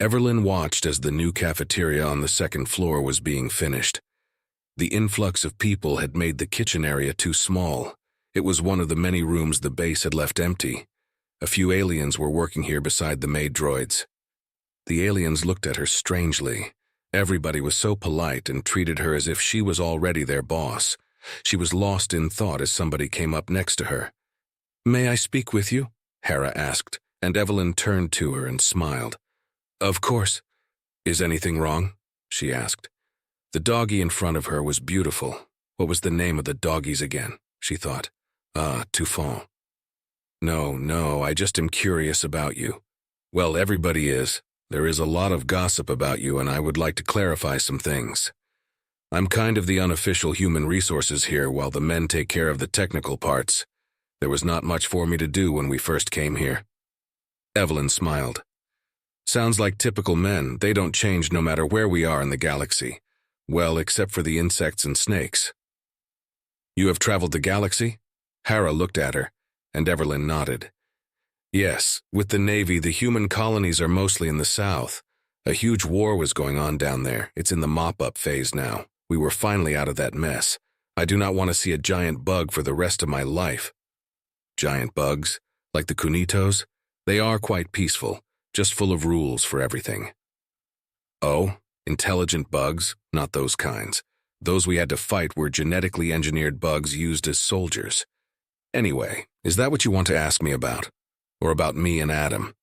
Evelyn watched as the new cafeteria on the second floor was being finished. The influx of people had made the kitchen area too small. It was one of the many rooms the base had left empty. A few aliens were working here beside the maid droids. The aliens looked at her strangely. Everybody was so polite and treated her as if she was already their boss. She was lost in thought as somebody came up next to her. "May I speak with you?" Hara asked, and Evelyn turned to her and smiled. "Of course." "Is anything wrong?" she asked. The doggie in front of her was beautiful. What was the name of the doggies again? She thought. Touffant. No, I just am curious about you. Well, everybody is. There is a lot of gossip about you, and I would like to clarify some things. I'm kind of the unofficial human resources here while the men take care of the technical parts. There was not much for me to do when we first came here. Evelyn smiled. Sounds like typical men. They don't change no matter where we are in the galaxy. Well, except for the insects and snakes. You have traveled the galaxy? Hara looked at her, and Evelyn nodded. Yes, with the Navy, the human colonies are mostly in the south. A huge war was going on down there. It's in the mop-up phase now. We were finally out of that mess. I do not want to see a giant bug for the rest of my life. Giant bugs? Like the Kunitos? They are quite peaceful, just full of rules for everything. Oh, intelligent bugs? Not those kinds. Those we had to fight were genetically engineered bugs used as soldiers. Anyway, is that what you want to ask me about? Or about me and Adam?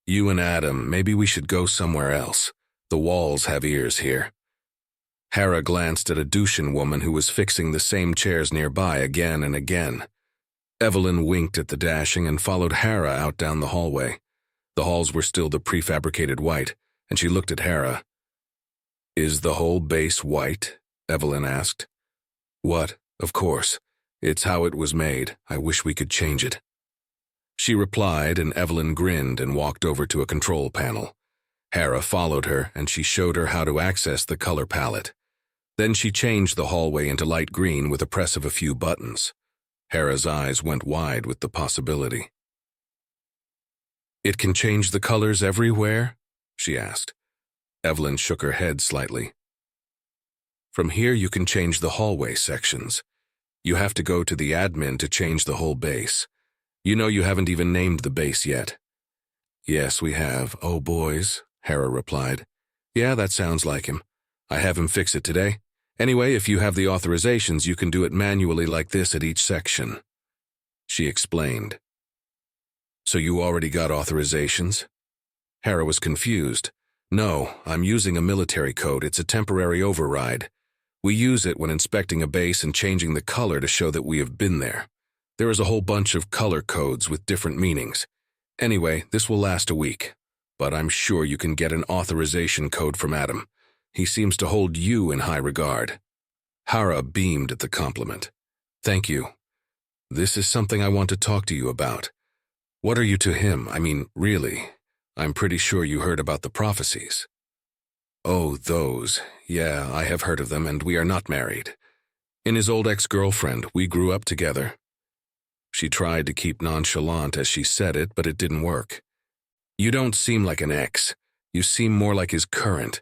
You and Adam, maybe we should go somewhere else. The walls have ears here. Hara glanced at a Dushan woman who was fixing the same chairs nearby again and again. Evelyn winked at the dashing and followed Hara out down the hallway. The halls were still the prefabricated white, and she looked at Hara. Is the whole base white? Evelyn asked. What? Of course. It's how it was made. I wish we could change it. She replied, and Evelyn grinned and walked over to a control panel. Hara followed her, and she showed her how to access the color palette. Then she changed the hallway into light green with a press of a few buttons. Hera's eyes went wide with the possibility. It can change the colors everywhere? She asked. Evelyn shook her head slightly. From here you can change the hallway sections. You have to go to the admin to change the whole base. You know you haven't even named the base yet. Yes, we have. Oh, boys, Hara replied. Yeah, that sounds like him. I have him fix it today. Anyway, if you have the authorizations, you can do it manually like this at each section. She explained. So you already got authorizations? Hara was confused. No, I'm using a military code. It's a temporary override. We use it when inspecting a base and changing the color to show that we have been there. There is a whole bunch of color codes with different meanings. Anyway, this will last a week, but I'm sure you can get an authorization code from Adam. He seems to hold you in high regard. Hara beamed at the compliment. Thank you. This is something I want to talk to you about. What are you to him? I mean, really. I'm pretty sure you heard about the prophecies. Oh, those. Yeah, I have heard of them, and we are not married. In his old ex-girlfriend, we grew up together. She tried to keep nonchalant as she said it, but it didn't work. You don't seem like an ex. You seem more like his current.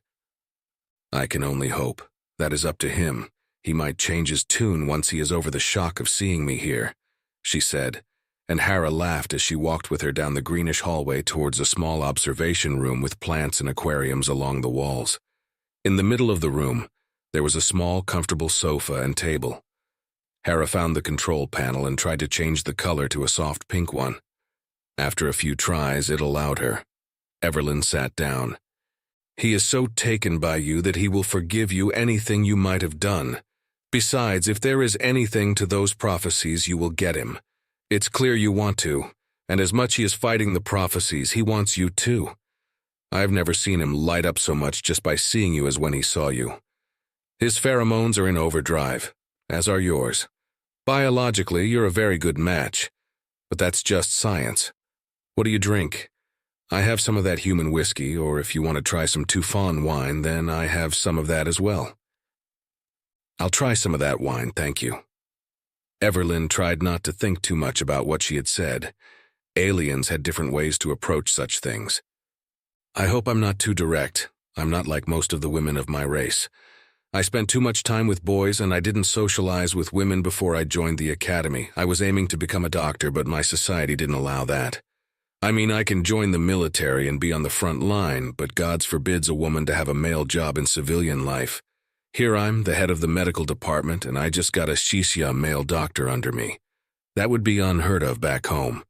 I can only hope. That is up to him. He might change his tune once he is over the shock of seeing me here, she said, and Hara laughed as she walked with her down the greenish hallway towards a small observation room with plants and aquariums along the walls. In the middle of the room, there was a small, comfortable sofa and table. Hara found the control panel and tried to change the color to a soft pink one. After a few tries, it allowed her. Evelyn sat down. He is so taken by you that he will forgive you anything you might have done. Besides, if there is anything to those prophecies, you will get him. It's clear you want to, and as much he is fighting the prophecies, he wants you too. I've never seen him light up so much just by seeing you as when he saw you. His pheromones are in overdrive, as are yours. Biologically, you're a very good match, but that's just science. What do you drink? I have some of that human whiskey, or if you want to try some Touffant wine, then I have some of that as well. I'll try some of that wine, thank you. Evelyn tried not to think too much about what she had said. Aliens had different ways to approach such things. I hope I'm not too direct. I'm not like most of the women of my race. I spent too much time with boys and I didn't socialize with women before I joined the academy. I was aiming to become a doctor, but my society didn't allow that. I mean, I can join the military and be on the front line, but God forbids a woman to have a male job in civilian life. Here I'm, the head of the medical department, and I just got a shishya male doctor under me. That would be unheard of back home.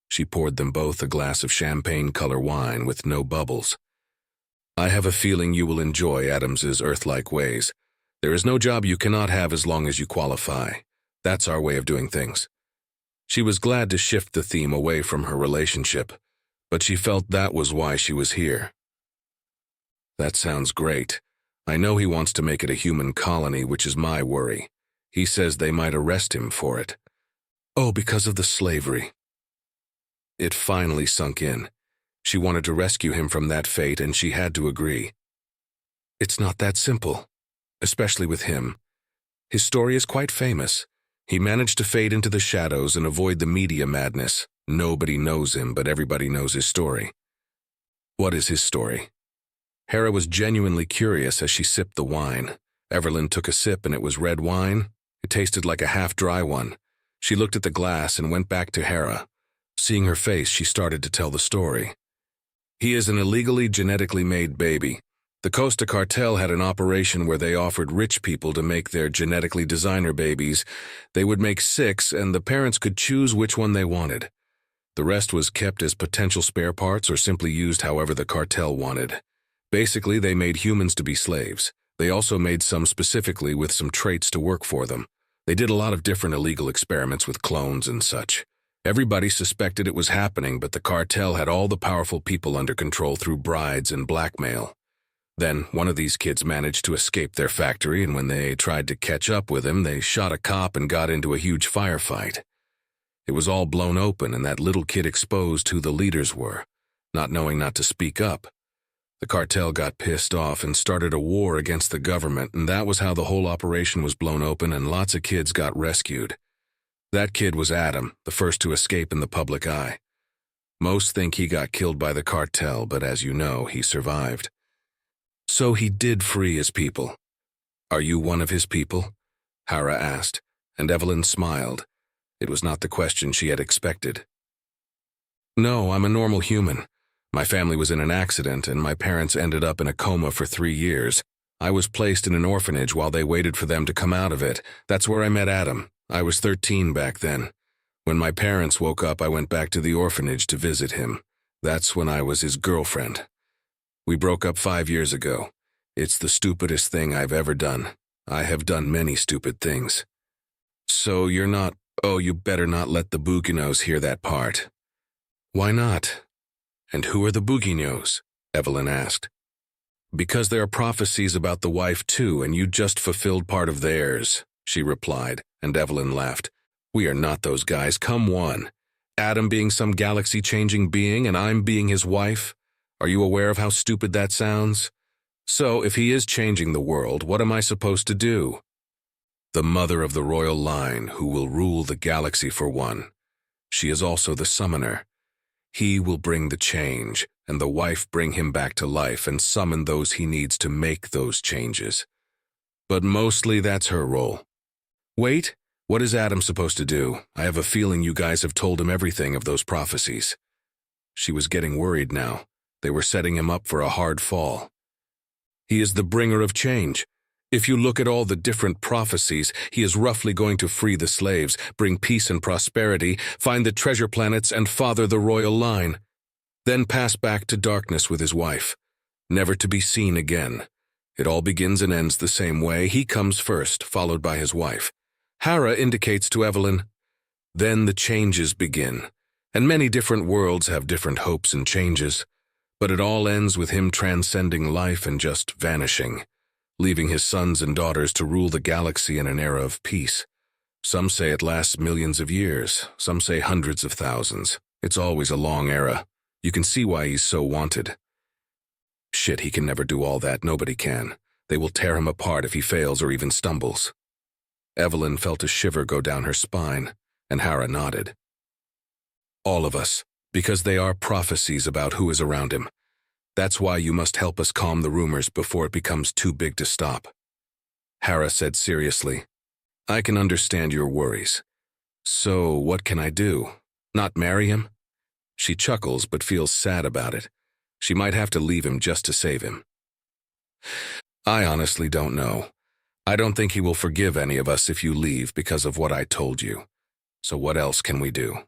She poured them both a glass of champagne-color wine with no bubbles. I have a feeling you will enjoy Adams's Earth-like ways. There is no job you cannot have as long as you qualify. That's our way of doing things. She was glad to shift the theme away from her relationship, but she felt that was why she was here. That sounds great. I know he wants to make it a human colony, which is my worry. He says they might arrest him for it. Oh, because of the slavery. It finally sunk in. She wanted to rescue him from that fate, and she had to agree. It's not that simple, especially with him. His story is quite famous. He managed to fade into the shadows and avoid the media madness. Nobody knows him, but everybody knows his story. What is his story? Hara was genuinely curious as she sipped the wine. Evelyn took a sip and it was red wine. It tasted like a half-dry one. She looked at the glass and went back to Hara. Seeing her face, she started to tell the story. He is an illegally genetically made baby. The Costa cartel had an operation where they offered rich people to make their genetically designer babies. They would make 6 and the parents could choose which one they wanted. The rest was kept as potential spare parts or simply used however the cartel wanted. Basically, they made humans to be slaves. They also made some specifically with some traits to work for them. They did a lot of different illegal experiments with clones and such. Everybody suspected it was happening, but the cartel had all the powerful people under control through brides and blackmail. Then, one of these kids managed to escape their factory, and when they tried to catch up with him, they shot a cop and got into a huge firefight. It was all blown open, and that little kid exposed who the leaders were, not knowing not to speak up. The cartel got pissed off and started a war against the government, and that was how the whole operation was blown open and lots of kids got rescued. That kid was Adam, the first to escape in the public eye. Most think he got killed by the cartel, but as you know, he survived. So he did free his people. Are you one of his people? Hara asked, and Evelyn smiled. It was not the question she had expected. No, I'm a normal human. My family was in an accident, and my parents ended up in a coma for 3 years. I was placed in an orphanage while they waited for them to come out of it. That's where I met Adam. I was 13 back then. When my parents woke up, I went back to the orphanage to visit him. That's when I was his girlfriend. We broke up 5 years ago. It's the stupidest thing I've ever done. I have done many stupid things. So you're not— Oh, you better not let the Buginos hear that part. Why not? And who are the Buginos? Evelyn asked. Because there are prophecies about the wife too, and you just fulfilled part of theirs, she replied, and Evelyn laughed. We are not those guys, come on. Adam being some galaxy-changing being and I'm being his wife? Are you aware of how stupid that sounds? So, if he is changing the world, what am I supposed to do? The mother of the royal line, who will rule the galaxy for one. She is also the summoner. He will bring the change, and the wife bring him back to life and summon those he needs to make those changes. But mostly that's her role. Wait, what is Adam supposed to do? I have a feeling you guys have told him everything of those prophecies. She was getting worried now. They were setting him up for a hard fall. He is the bringer of change. If you look at all the different prophecies, he is roughly going to free the slaves, bring peace and prosperity, find the treasure planets, and father the royal line. Then pass back to darkness with his wife, never to be seen again. It all begins and ends the same way. He comes first, followed by his wife. Hara indicates to Evelyn. Then the changes begin, and many different worlds have different hopes and changes, but it all ends with him transcending life and just vanishing, leaving his sons and daughters to rule the galaxy in an era of peace. Some say it lasts millions of years, some say hundreds of thousands. It's always a long era. You can see why he's so wanted. Shit, he can never do all that, nobody can. They will tear him apart if he fails or even stumbles. Evelyn felt a shiver go down her spine, and Hara nodded. All of us, because they are prophecies about who is around him. That's why you must help us calm the rumors before it becomes too big to stop. Hara said seriously, I can understand your worries. So what can I do? Not marry him? She chuckles but feels sad about it. She might have to leave him just to save him. I honestly don't know. I don't think he will forgive any of us if you leave because of what I told you. So what else can we do?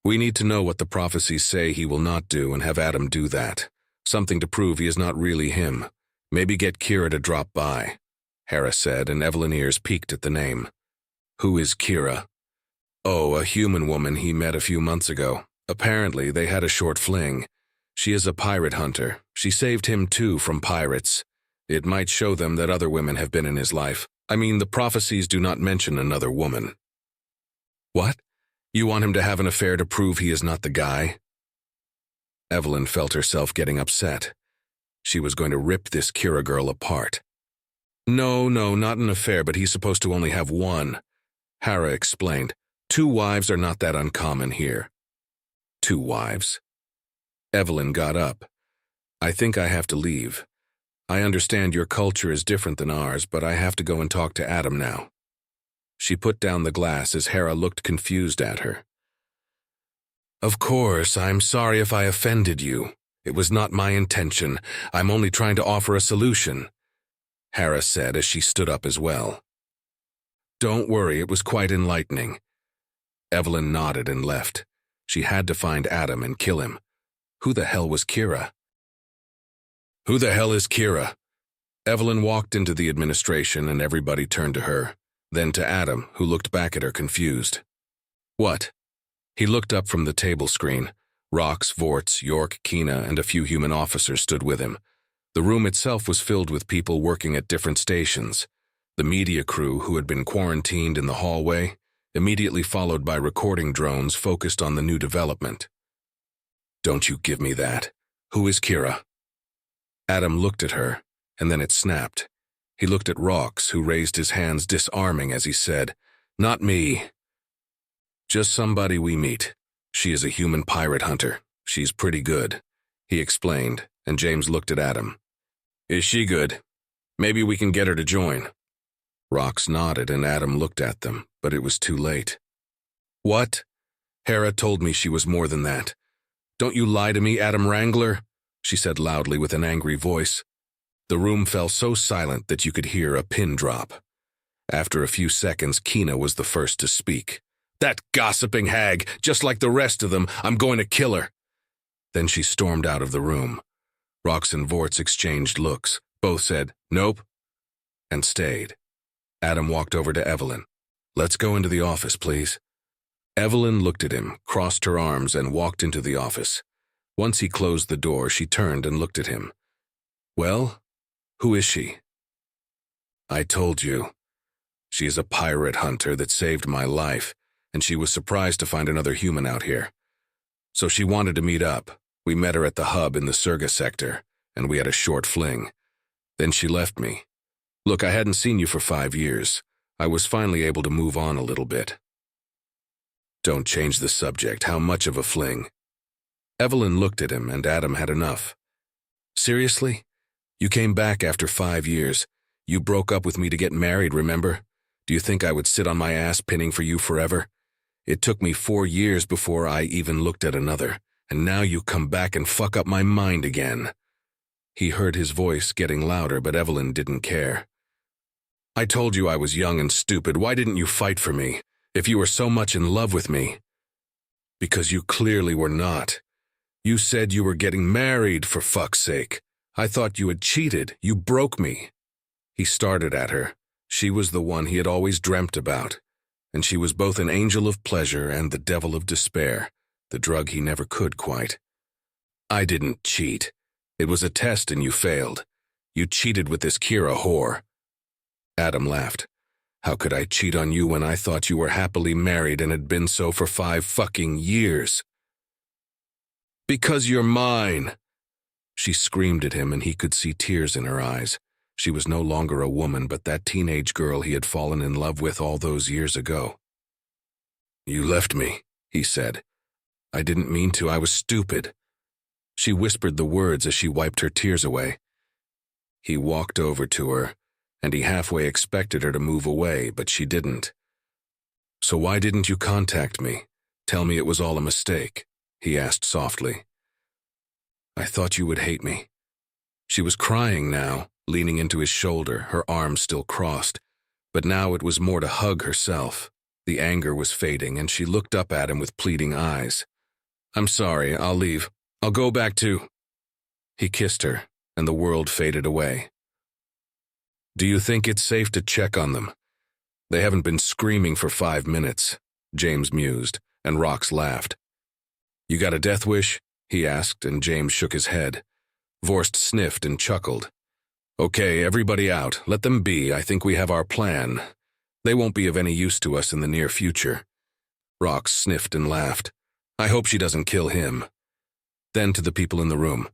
We need to know what the prophecies say he will not do and have Adam do that. Something to prove he is not really him. Maybe get Kira to drop by, Hara said, and Evelyn's ears peaked at the name. Who is Kira? Oh, a human woman he met a few months ago. Apparently, they had a short fling. She is a pirate hunter. She saved him too from pirates. It might show them that other women have been in his life. I mean, the prophecies do not mention another woman. What? You want him to have an affair to prove he is not the guy? Evelyn felt herself getting upset. She was going to rip this Kira girl apart. No, not an affair, but he's supposed to only have one. Hara explained. 2 wives are not that uncommon here. 2 wives? Evelyn got up. I think I have to leave. I understand your culture is different than ours, but I have to go and talk to Adam now. She put down the glass as Hara looked confused at her. Of course, I'm sorry if I offended you. It was not my intention. I'm only trying to offer a solution, Hara said as she stood up as well. Don't worry, it was quite enlightening. Evelyn nodded and left. She had to find Adam and kill him. Who the hell was Kira? Who the hell is Kira? Evelyn walked into the administration and everybody turned to her, then to Adam, who looked back at her confused. What? He looked up from the table screen. Rox, Vorts, York, Kina, and a few human officers stood with him. The room itself was filled with people working at different stations. The media crew, who had been quarantined in the hallway, immediately followed by recording drones focused on the new development. Don't you give me that. Who is Kira? Adam looked at her, and then it snapped. He looked at Rox, who raised his hands disarming as he said, Not me. Just somebody we meet. She is a human pirate hunter. She's pretty good, he explained, and James looked at Adam. Is she good? Maybe we can get her to join. Rox nodded and Adam looked at them, but it was too late. What? Hara told me she was more than that. Don't you lie to me, Adam Wrangler, she said loudly with an angry voice. The room fell so silent that you could hear a pin drop. After a few seconds, Kina was the first to speak. That gossiping hag, just like the rest of them, I'm going to kill her. Then she stormed out of the room. Rox and Vorts exchanged looks. Both said, Nope, and stayed. Adam walked over to Evelyn. Let's go into the office, please. Evelyn looked at him, crossed her arms, and walked into the office. Once he closed the door, she turned and looked at him. Well, who is she? I told you. She is a pirate hunter that saved my life, and she was surprised to find another human out here. So she wanted to meet up. We met her at the hub in the Surga sector, and we had a short fling. Then she left me. Look, I hadn't seen you for 5 years. I was finally able to move on a little bit. Don't change the subject. How much of a fling? Evelyn looked at him, and Adam had enough. Seriously? You came back after 5 years. You broke up with me to get married, remember? Do you think I would sit on my ass pinning for you forever? It took me 4 years before I even looked at another, and now you come back and fuck up my mind again. He heard his voice getting louder, but Evelyn didn't care. I told you I was young and stupid. Why didn't you fight for me, if you were so much in love with me? Because you clearly were not. You said you were getting married, for fuck's sake. I thought you had cheated. You broke me. He started at her. She was the one he had always dreamt about, and she was both an angel of pleasure and the devil of despair, the drug he never could quite. I didn't cheat. It was a test and you failed. You cheated with this Kira whore. Adam laughed. How could I cheat on you when I thought you were happily married and had been so for 5 fucking years? Because you're mine. She screamed at him and he could see tears in her eyes. She was no longer a woman, but that teenage girl he had fallen in love with all those years ago. You left me, he said. I didn't mean to. I was stupid. She whispered the words as she wiped her tears away. He walked over to her, and he halfway expected her to move away, but she didn't. "So why didn't you contact me? Tell me it was all a mistake," he asked softly. "I thought you would hate me." She was crying now, leaning into his shoulder, her arms still crossed, but now it was more to hug herself. The anger was fading, and she looked up at him with pleading eyes. "I'm sorry, I'll leave. I'll go back to—" He kissed her, and the world faded away. "Do you think it's safe to check on them? They haven't been screaming for 5 minutes, James mused, and Rox laughed. "You got a death wish?" he asked, and James shook his head. Vorst sniffed and chuckled. "Okay, everybody out. Let them be. I think we have our plan. They won't be of any use to us in the near future." Rox sniffed and laughed. "I hope she doesn't kill him." Then to the people in the room.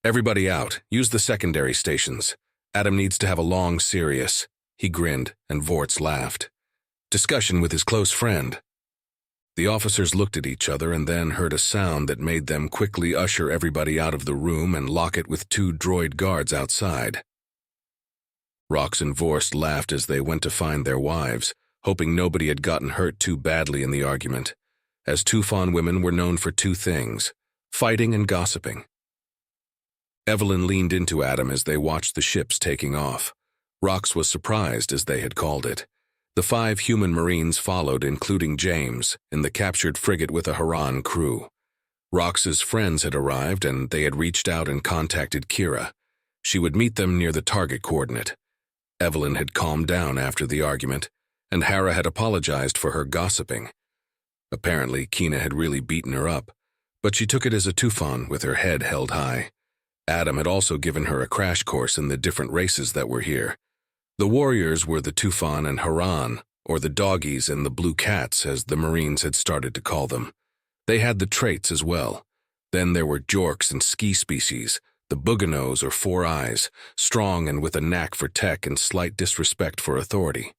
"Everybody out. Use the secondary stations. Adam needs to have a long, serious—" He grinned, and Vorts laughed. "Discussion with his close friend." The officers looked at each other and then heard a sound that made them quickly usher everybody out of the room and lock it with 2 droid guards outside. Rox and Vorst laughed as they went to find their wives, hoping nobody had gotten hurt too badly in the argument, as Tufan women were known for 2 things, fighting and gossiping. Evelyn leaned into Adam as they watched the ships taking off. Rox was surprised, as they had called it. The 5 human Marines followed, including James, in the captured frigate with a Haran crew. Rox's friends had arrived, and they had reached out and contacted Kira. She would meet them near the target coordinate. Evelyn had calmed down after the argument, and Hara had apologized for her gossiping. Apparently, Kina had really beaten her up, but she took it as a Tufan with her head held high. Adam had also given her a crash course in the different races that were here. The warriors were the Tufan and Haran, or the doggies and the blue cats, as the Marines had started to call them. They had the traits as well. Then there were Jorks and ski species, the Buganoes or 4 Eyes, strong and with a knack for tech and slight disrespect for authority.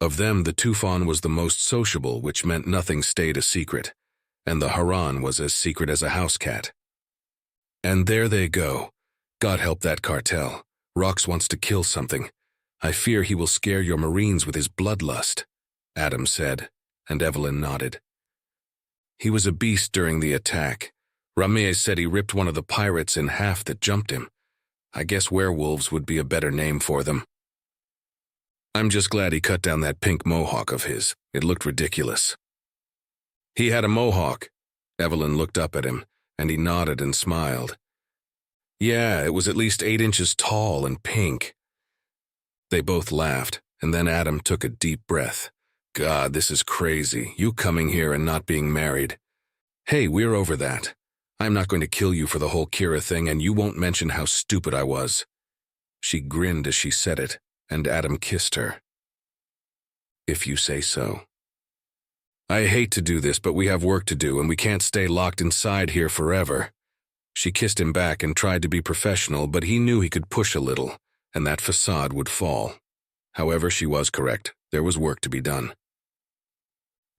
Of them, the Tufan was the most sociable, which meant nothing stayed a secret, and the Haran was as secret as a house cat. And there they go. God help that cartel. Rox wants to kill something. I fear he will scare your Marines with his bloodlust, Adam said, and Evelyn nodded. He was a beast during the attack. Ramirez said he ripped one of the pirates in half that jumped him. I guess werewolves would be a better name for them. I'm just glad he cut down that pink mohawk of his. It looked ridiculous. He had a mohawk. Evelyn looked up at him, and he nodded and smiled. Yeah, it was at least 8 inches tall and pink. They both laughed, and then Adam took a deep breath. God, this is crazy, you coming here and not being married. Hey, we're over that. I'm not going to kill you for the whole Kira thing, and you won't mention how stupid I was. She grinned as she said it, and Adam kissed her. If you say so. I hate to do this, but we have work to do, and we can't stay locked inside here forever. She kissed him back and tried to be professional, but he knew he could push a little, and that facade would fall. However, she was correct. There was work to be done.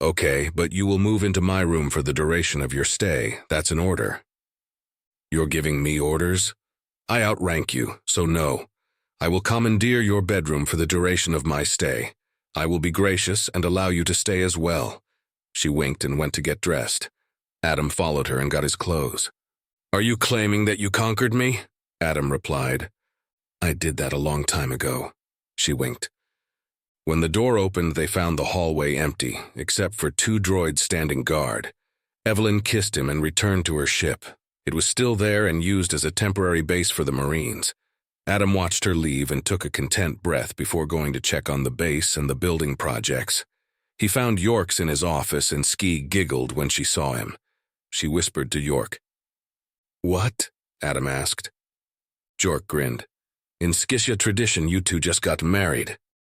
Okay, but you will move into my room for the duration of your stay. That's an order. You're giving me orders? I outrank you, so no. I will commandeer your bedroom for the duration of my stay. I will be gracious and allow you to stay as well. She winked and went to get dressed. Adam followed her and got his clothes. Are you claiming that you conquered me? Adam replied. I did that a long time ago. She winked. When the door opened, they found the hallway empty, except for 2 droids standing guard. Evelyn kissed him and returned to her ship. It was still there and used as a temporary base for the Marines. Adam watched her leave and took a content breath before going to check on the base and the building projects. He found Yorks in his office, and Ski giggled when she saw him. She whispered to York. What? Adam asked. York grinned. In Skisha tradition, you 2 just got married.